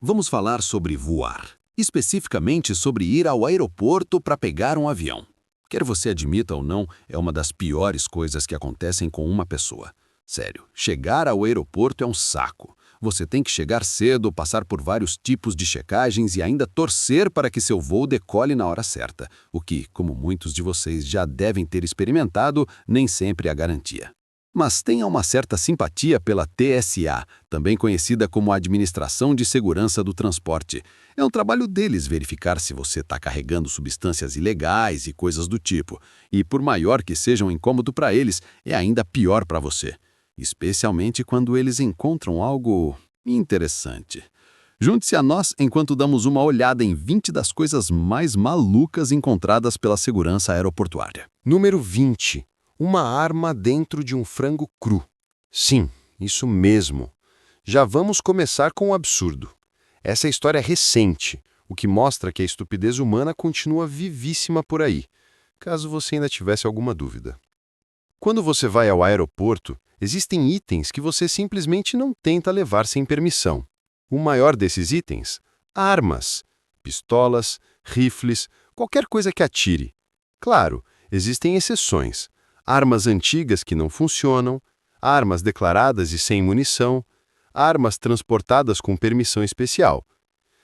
Vamos falar sobre voar, especificamente sobre ir ao aeroporto para pegar um avião. Quer você admita ou não, é uma das piores coisas que acontecem com uma pessoa. Sério, chegar ao aeroporto é um saco. Você tem que chegar cedo, passar por vários tipos de checagens e ainda torcer para que seu voo decole na hora certa, o que, como muitos de vocês já devem ter experimentado, nem sempre é garantia. Mas tenha uma certa simpatia pela TSA, também conhecida como Administração de Segurança do Transporte. É um trabalho deles verificar se você está carregando substâncias ilegais e coisas do tipo. E por maior que seja um incômodo para eles, é ainda pior para você. Especialmente quando eles encontram algo interessante. Junte-se a nós enquanto damos uma olhada em 20 das coisas mais malucas encontradas pela segurança aeroportuária. Número 20. Uma arma dentro de um frango cru. Sim, isso mesmo. Já vamos começar com o absurdo. Essa história é recente, o que mostra que a estupidez humana continua vivíssima por aí, caso você ainda tivesse alguma dúvida. Quando você vai ao aeroporto, existem itens que você simplesmente não tenta levar sem permissão. O maior desses itens? Armas. Pistolas, rifles, qualquer coisa que atire. Claro, existem exceções. Armas antigas que não funcionam, armas declaradas e sem munição, armas transportadas com permissão especial.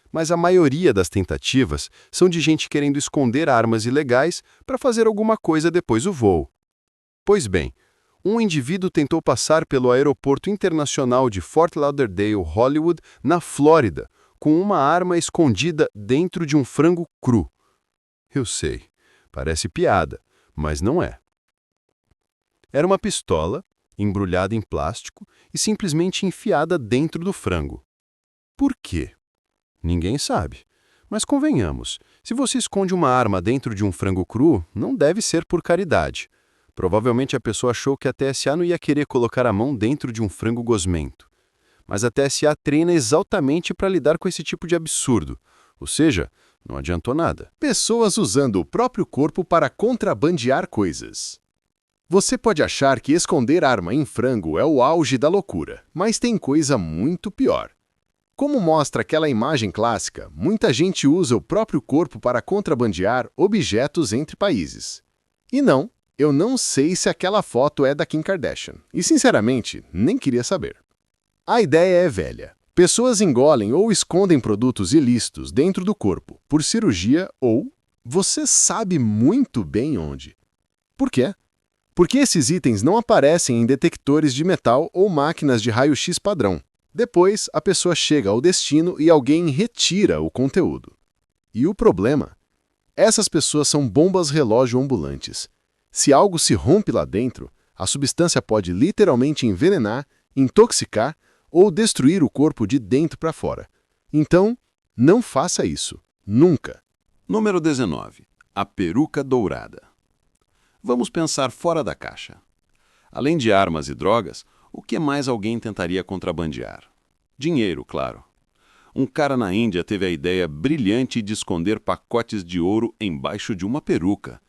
Mas a maioria das tentativas são de gente querendo esconder armas ilegais para fazer alguma coisa depois do voo. Pois bem, um indivíduo tentou passar pelo Aeroporto Internacional de Fort Lauderdale, Hollywood, na Flórida, com uma arma escondida dentro de um frango cru. Eu sei, parece piada, mas não é. Era uma pistola, embrulhada em plástico e simplesmente enfiada dentro do frango. Por quê? Ninguém sabe. Mas convenhamos, se você esconde uma arma dentro de um frango cru, não deve ser por caridade. Provavelmente a pessoa achou que a TSA não ia querer colocar a mão dentro de um frango gosmento. Mas a TSA treina exatamente para lidar com esse tipo de absurdo. Ou seja, não adiantou nada. Pessoas usando o próprio corpo para contrabandear coisas. Você pode achar que esconder arma em frango é o auge da loucura, mas tem coisa muito pior. Como mostra aquela imagem clássica, muita gente usa o próprio corpo para contrabandear objetos entre países. E não, eu não sei se aquela foto é da Kim Kardashian, e sinceramente, nem queria saber. A ideia é velha. Pessoas engolem ou escondem produtos ilícitos dentro do corpo, por cirurgia ou, você sabe muito bem onde. Por quê? Porque esses itens não aparecem em detectores de metal ou máquinas de raio-x padrão. Depois, a pessoa chega ao destino e alguém retira o conteúdo. E o problema? Essas pessoas são bombas relógio ambulantes. Se algo se rompe lá dentro, a substância pode literalmente envenenar, intoxicar ou destruir o corpo de dentro para fora. Então, não faça isso. Nunca. Número 19. A peruca dourada. Vamos pensar fora da caixa. Além de armas e drogas, o que mais alguém tentaria contrabandear? Dinheiro, claro. Um cara na Índia teve a ideia brilhante de esconder pacotes de ouro embaixo de uma peruca.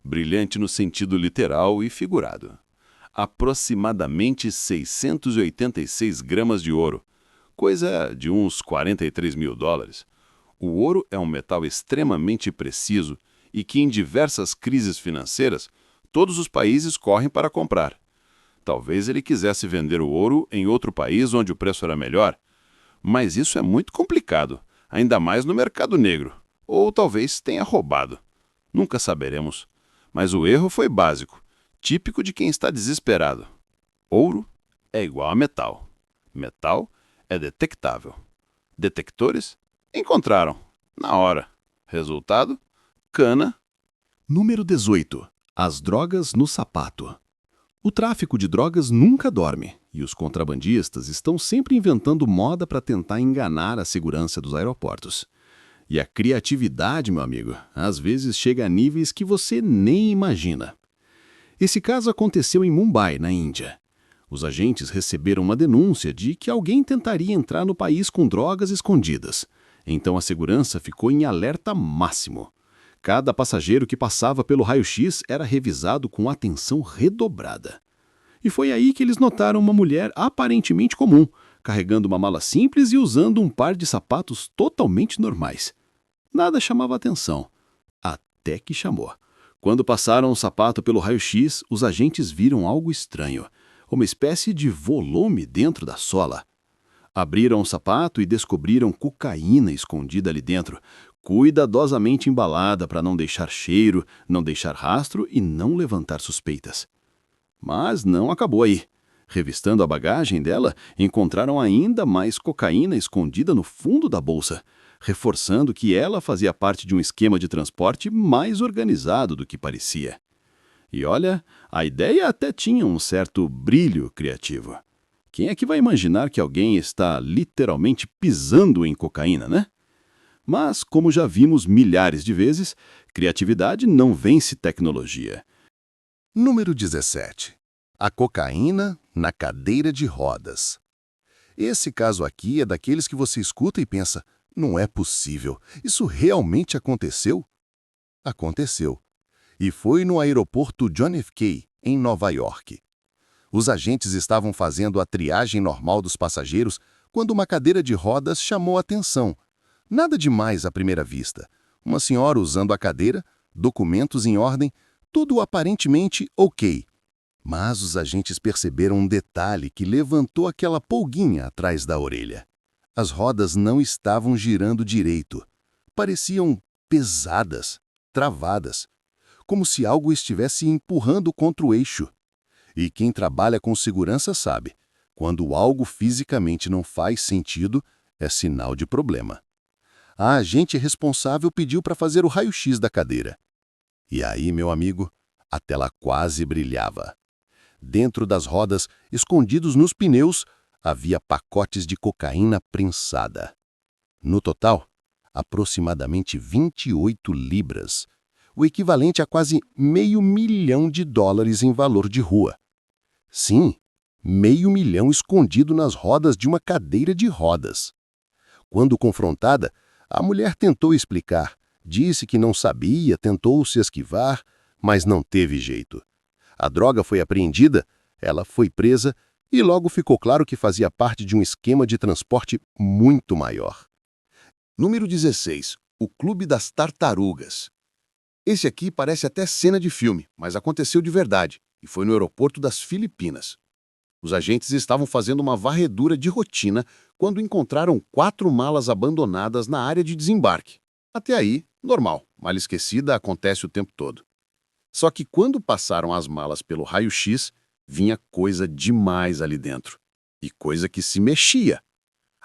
Brilhante no sentido literal e figurado. Aproximadamente 686 gramas de ouro, coisa de uns 43 mil dólares. O ouro é um metal extremamente preciso e que em diversas crises financeiras, todos os países correm para comprar. Talvez ele quisesse vender o ouro em outro país onde o preço era melhor, mas isso é muito complicado, ainda mais no mercado negro, ou talvez tenha roubado. Nunca saberemos, mas o erro foi básico, típico de quem está desesperado. Ouro é igual a metal. Metal é detectável. Detectores? Encontraram, na hora. Resultado? Cana. Número 18. As drogas no sapato. O tráfico de drogas nunca dorme, e os contrabandistas estão sempre inventando moda para tentar enganar a segurança dos aeroportos. E a criatividade, meu amigo, às vezes chega a níveis que você nem imagina. Esse caso aconteceu em Mumbai, na Índia. Os agentes receberam uma denúncia de que alguém tentaria entrar no país com drogas escondidas. Então a segurança ficou em alerta máximo. Cada passageiro que passava pelo raio-x era revisado com atenção redobrada. E foi aí que eles notaram uma mulher aparentemente comum, carregando uma mala simples e usando um par de sapatos totalmente normais. Nada chamava atenção. Até que chamou. Quando passaram o sapato pelo raio-x, os agentes viram algo estranho. Uma espécie de volume dentro da sola. Abriram o sapato e descobriram cocaína escondida ali dentro, cuidadosamente embalada para não deixar cheiro, não deixar rastro e não levantar suspeitas. Mas não acabou aí. Revistando a bagagem dela, encontraram ainda mais cocaína escondida no fundo da bolsa, reforçando que ela fazia parte de um esquema de transporte mais organizado do que parecia. E olha, a ideia até tinha um certo brilho criativo. Quem é que vai imaginar que alguém está literalmente pisando em cocaína, né? Mas, como já vimos milhares de vezes, criatividade não vence tecnologia. Número 17. A cocaína na cadeira de rodas. Esse caso aqui é daqueles que você escuta e pensa, não é possível, isso realmente aconteceu? Aconteceu. E foi no aeroporto John F. Kennedy, em Nova York. Os agentes estavam fazendo a triagem normal dos passageiros quando uma cadeira de rodas chamou a atenção. Nada demais à primeira vista. Uma senhora usando a cadeira, documentos em ordem, tudo aparentemente ok. Mas os agentes perceberam um detalhe que levantou aquela pulguinha atrás da orelha. As rodas não estavam girando direito. Pareciam pesadas, travadas, como se algo estivesse empurrando contra o eixo. E quem trabalha com segurança sabe, quando algo fisicamente não faz sentido, é sinal de problema. A agente responsável pediu para fazer o raio-x da cadeira. E aí, meu amigo, a tela quase brilhava. Dentro das rodas, escondidos nos pneus, havia pacotes de cocaína prensada. No total, aproximadamente 28 libras, o equivalente a quase $500 mil em valor de rua. Sim, $500 mil escondido nas rodas de uma cadeira de rodas. Quando confrontada, a mulher tentou explicar, disse que não sabia, tentou se esquivar, mas não teve jeito. A droga foi apreendida, ela foi presa e logo ficou claro que fazia parte de um esquema de transporte muito maior. Número 16. O Clube das Tartarugas. Esse aqui parece até cena de filme, mas aconteceu de verdade, e foi no aeroporto das Filipinas. Os agentes estavam fazendo uma varredura de rotina quando encontraram 4 malas abandonadas na área de desembarque. Até aí, normal, mala esquecida acontece o tempo todo. Só que quando passaram as malas pelo raio-x, vinha coisa demais ali dentro. E coisa que se mexia.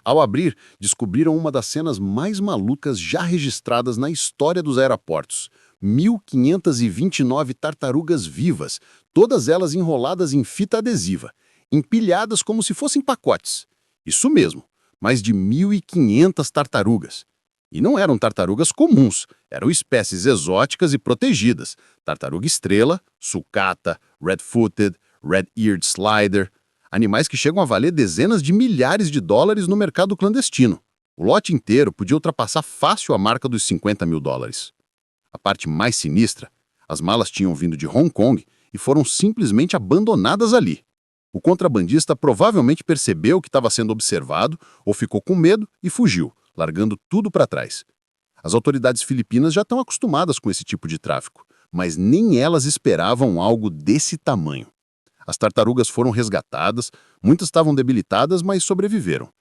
Ao abrir, descobriram uma das cenas mais malucas já registradas na história dos aeroportos. 1.529 tartarugas vivas, todas elas enroladas em fita adesiva, empilhadas como se fossem pacotes. Isso mesmo, mais de 1.500 tartarugas. E não eram tartarugas comuns, eram espécies exóticas e protegidas. Tartaruga estrela, sucata, red-footed, red-eared slider. Animais que chegam a valer dezenas de milhares de dólares no mercado clandestino. O lote inteiro podia ultrapassar fácil a marca dos $50 mil. A parte mais sinistra, as malas tinham vindo de Hong Kong e foram simplesmente abandonadas ali. O contrabandista provavelmente percebeu que estava sendo observado ou ficou com medo e fugiu, largando tudo para trás. As autoridades filipinas já estão acostumadas com esse tipo de tráfico, mas nem elas esperavam algo desse tamanho. As tartarugas foram resgatadas, muitas estavam debilitadas, mas sobreviveram.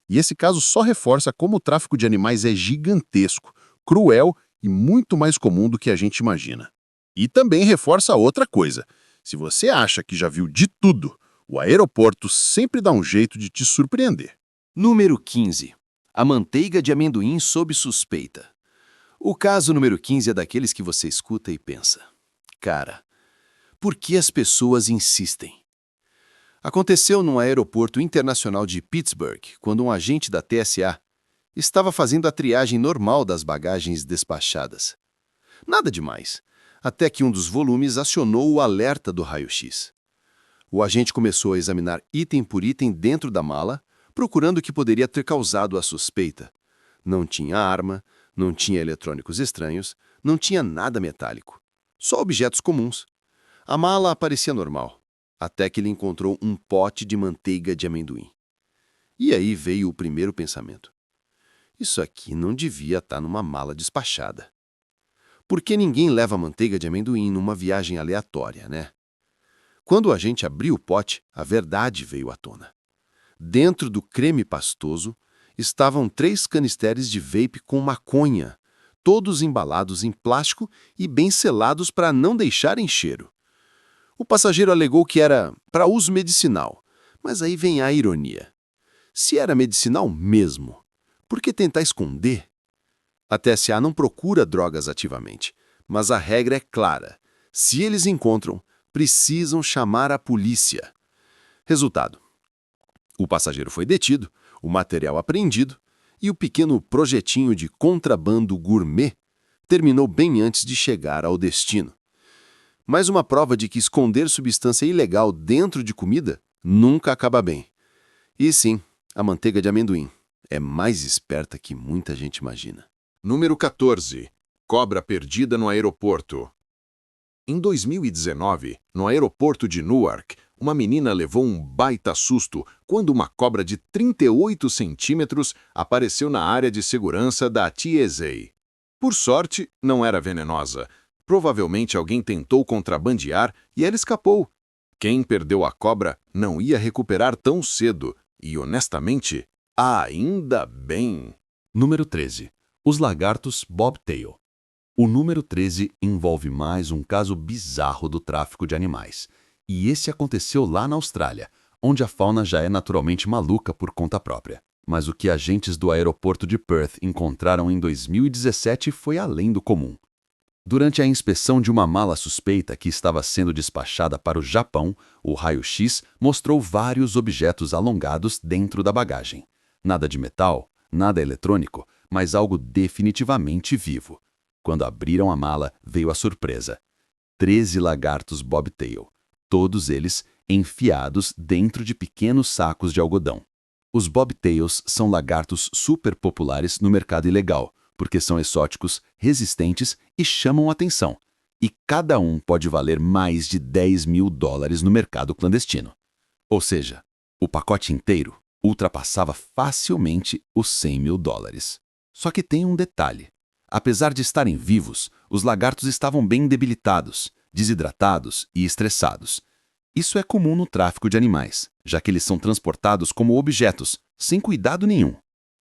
E esse caso só reforça como o tráfico de animais é gigantesco, cruel e muito mais comum do que a gente imagina. E também reforça outra coisa. Se você acha que já viu de tudo, o aeroporto sempre dá um jeito de te surpreender. Número 15. A manteiga de amendoim sob suspeita. O caso número 15 é daqueles que você escuta e pensa: cara, por que as pessoas insistem? Aconteceu no aeroporto internacional de Pittsburgh, quando um agente da TSA estava fazendo a triagem normal das bagagens despachadas. Nada demais, até que um dos volumes acionou o alerta do raio-x. O agente começou a examinar item por item dentro da mala, procurando o que poderia ter causado a suspeita. Não tinha arma, não tinha eletrônicos estranhos, não tinha nada metálico. Só objetos comuns. A mala parecia normal, até que ele encontrou um pote de manteiga de amendoim. E aí veio o primeiro pensamento. Isso aqui não devia estar numa mala despachada. Por que ninguém leva manteiga de amendoim numa viagem aleatória, né? Quando a gente abriu o pote, a verdade veio à tona. Dentro do creme pastoso estavam 3 canisteres de vape com maconha, todos embalados em plástico e bem selados para não deixarem cheiro. O passageiro alegou que era para uso medicinal, mas aí vem a ironia. Se era medicinal mesmo, por que tentar esconder? A TSA não procura drogas ativamente, mas a regra é clara. Se eles encontram, precisam chamar a polícia. Resultado: o passageiro foi detido, o material apreendido e o pequeno projetinho de contrabando gourmet terminou bem antes de chegar ao destino. Mais uma prova de que esconder substância ilegal dentro de comida nunca acaba bem. E sim, a manteiga de amendoim é mais esperta que muita gente imagina. Número 14. Cobra perdida no aeroporto. Em 2019, no aeroporto de Newark, uma menina levou um baita susto quando uma cobra de 38 centímetros apareceu na área de segurança da TSA. Por sorte, não era venenosa. Provavelmente alguém tentou contrabandear e ela escapou. Quem perdeu a cobra não ia recuperar tão cedo e, honestamente, ainda bem. Número 13. Os lagartos bobtail. O número 13 envolve mais um caso bizarro do tráfico de animais. E esse aconteceu lá na Austrália, onde a fauna já é naturalmente maluca por conta própria. Mas o que agentes do aeroporto de Perth encontraram em 2017 foi além do comum. Durante a inspeção de uma mala suspeita que estava sendo despachada para o Japão, o raio-x mostrou vários objetos alongados dentro da bagagem. Nada de metal, nada eletrônico, mas algo definitivamente vivo. Quando abriram a mala, veio a surpresa. 13 lagartos bobtail, todos eles enfiados dentro de pequenos sacos de algodão. Os bobtails são lagartos super populares no mercado ilegal, porque são exóticos, resistentes e chamam atenção. E cada um pode valer mais de $10 mil no mercado clandestino. Ou seja, o pacote inteiro ultrapassava facilmente os $100 mil. Só que tem um detalhe. Apesar de estarem vivos, os lagartos estavam bem debilitados, desidratados e estressados. Isso é comum no tráfico de animais, já que eles são transportados como objetos, sem cuidado nenhum.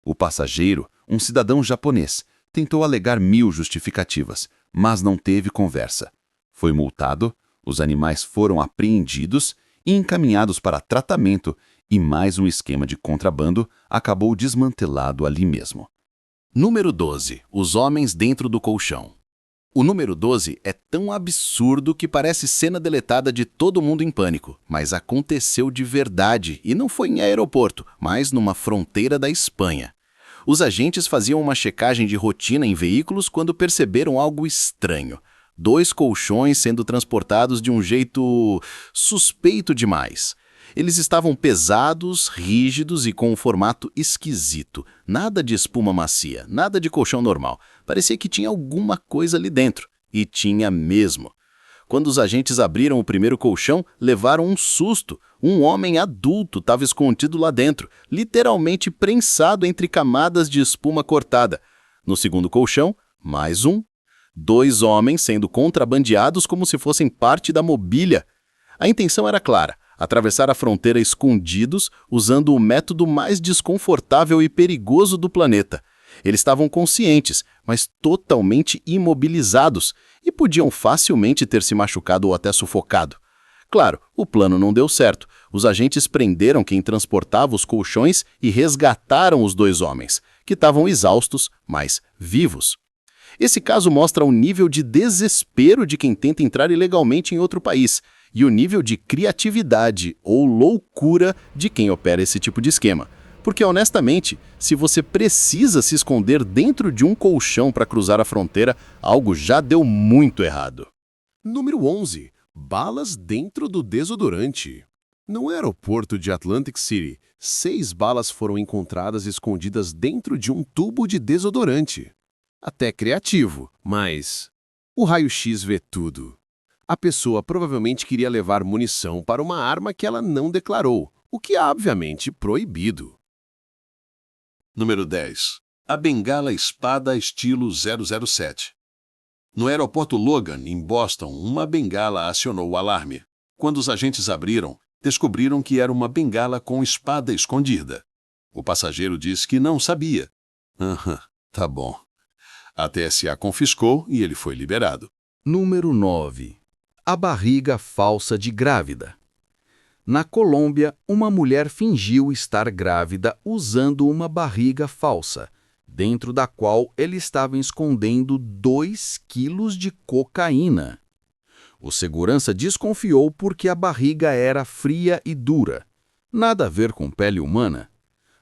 O passageiro, um cidadão japonês, tentou alegar 1000 justificativas, mas não teve conversa. Foi multado, os animais foram apreendidos e encaminhados para tratamento, e mais um esquema de contrabando acabou desmantelado ali mesmo. Número 12. Os homens dentro do colchão. O número 12 é tão absurdo que parece cena deletada de Todo Mundo em Pânico, mas aconteceu de verdade e não foi em aeroporto, mas numa fronteira da Espanha. Os agentes faziam uma checagem de rotina em veículos quando perceberam algo estranho. 2 colchões sendo transportados de um jeito suspeito demais. Eles estavam pesados, rígidos e com um formato esquisito. Nada de espuma macia, nada de colchão normal. Parecia que tinha alguma coisa ali dentro. E tinha mesmo. Quando os agentes abriram o primeiro colchão, levaram um susto. Um homem adulto estava escondido lá dentro, literalmente prensado entre camadas de espuma cortada. No segundo colchão, mais um. 2 homens sendo contrabandeados como se fossem parte da mobília. A intenção era clara. Atravessar a fronteira escondidos, usando o método mais desconfortável e perigoso do planeta. Eles estavam conscientes, mas totalmente imobilizados, e podiam facilmente ter se machucado ou até sufocado. Claro, o plano não deu certo. Os agentes prenderam quem transportava os colchões e resgataram os 2 homens, que estavam exaustos, mas vivos. Esse caso mostra o nível de desespero de quem tenta entrar ilegalmente em outro país, e o nível de criatividade ou loucura de quem opera esse tipo de esquema. Porque, honestamente, se você precisa se esconder dentro de um colchão para cruzar a fronteira, algo já deu muito errado. Número 11. Balas dentro do desodorante. No aeroporto de Atlantic City, 6 balas foram encontradas escondidas dentro de um tubo de desodorante. Até criativo, mas o raio-x vê tudo. A pessoa provavelmente queria levar munição para uma arma que ela não declarou, o que é obviamente proibido. Número 10. A bengala espada estilo 007. No aeroporto Logan, em Boston, uma bengala acionou o alarme. Quando os agentes abriram, descobriram que era uma bengala com espada escondida. O passageiro disse que não sabia. Tá bom. A TSA confiscou e ele foi liberado. Número 9. A barriga falsa de grávida. Na Colômbia, uma mulher fingiu estar grávida usando uma barriga falsa, dentro da qual ele estava escondendo 2 quilos de cocaína. O segurança desconfiou porque a barriga era fria e dura. Nada a ver com pele humana.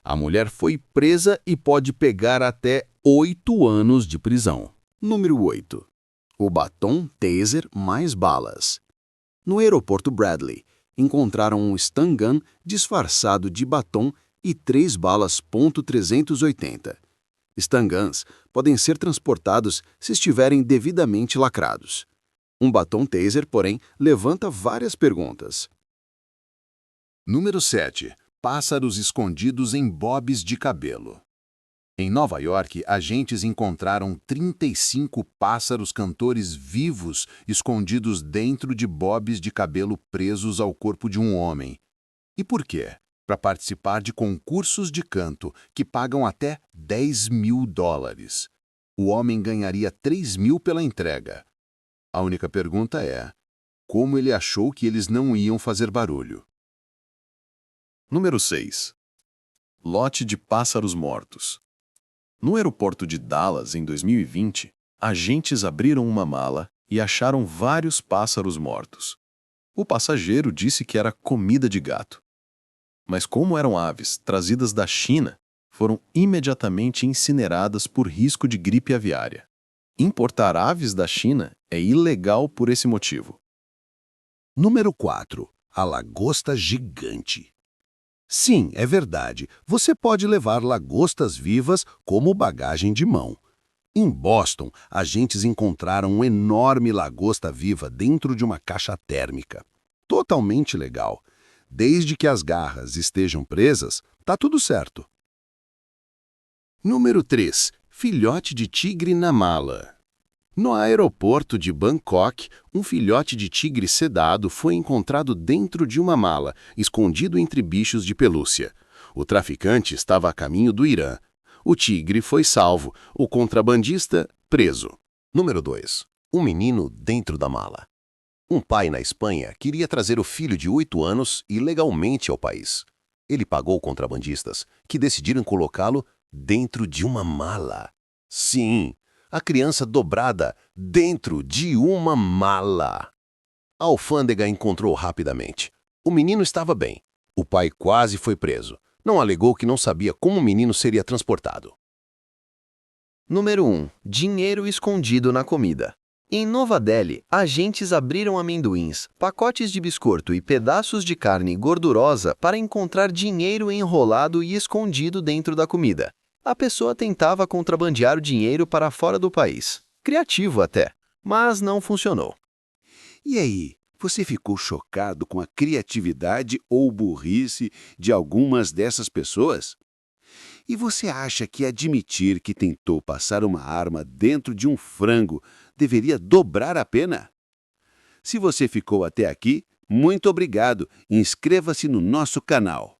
A mulher foi presa e pode pegar até 8 anos de prisão. Número 8. O batom taser mais balas. No aeroporto Bradley, encontraram um stun gun disfarçado de batom e 3 balas .380. Stun guns podem ser transportados se estiverem devidamente lacrados. Um batom taser, porém, levanta várias perguntas. Número 7. Pássaros escondidos em bobs de cabelo. Em Nova York, agentes encontraram 35 pássaros cantores vivos escondidos dentro de bobs de cabelo presos ao corpo de um homem. E por quê? Para participar de concursos de canto que pagam até $10.000. O homem ganharia 3.000 pela entrega. A única pergunta é: como ele achou que eles não iam fazer barulho? Número 6. Lote de pássaros mortos. No aeroporto de Dallas, em 2020, agentes abriram uma mala e acharam vários pássaros mortos. O passageiro disse que era comida de gato. Mas como eram aves trazidas da China, foram imediatamente incineradas por risco de gripe aviária. Importar aves da China é ilegal por esse motivo. Número 4. A lagosta gigante. Sim, é verdade. Você pode levar lagostas vivas como bagagem de mão. Em Boston, agentes encontraram uma enorme lagosta viva dentro de uma caixa térmica. Totalmente legal. Desde que as garras estejam presas, tá tudo certo. Número 3. Filhote de tigre na mala. No aeroporto de Bangkok, um filhote de tigre sedado foi encontrado dentro de uma mala, escondido entre bichos de pelúcia. O traficante estava a caminho do Irã. O tigre foi salvo, o contrabandista preso. Número 2. Um menino dentro da mala. Um pai na Espanha queria trazer o filho de 8 anos ilegalmente ao país. Ele pagou contrabandistas, que decidiram colocá-lo dentro de uma mala. Sim, a criança dobrada dentro de uma mala. A alfândega encontrou rapidamente. O menino estava bem. O pai quase foi preso. Não alegou que não sabia como o menino seria transportado. Número 1. Dinheiro escondido na comida. Em Nova Delhi, agentes abriram amendoins, pacotes de biscoito e pedaços de carne gordurosa para encontrar dinheiro enrolado e escondido dentro da comida. A pessoa tentava contrabandear o dinheiro para fora do país. Criativo até, mas não funcionou. E aí, você ficou chocado com a criatividade ou burrice de algumas dessas pessoas? E você acha que admitir que tentou passar uma arma dentro de um frango deveria dobrar a pena? Se você ficou até aqui, muito obrigado e inscreva-se no nosso canal.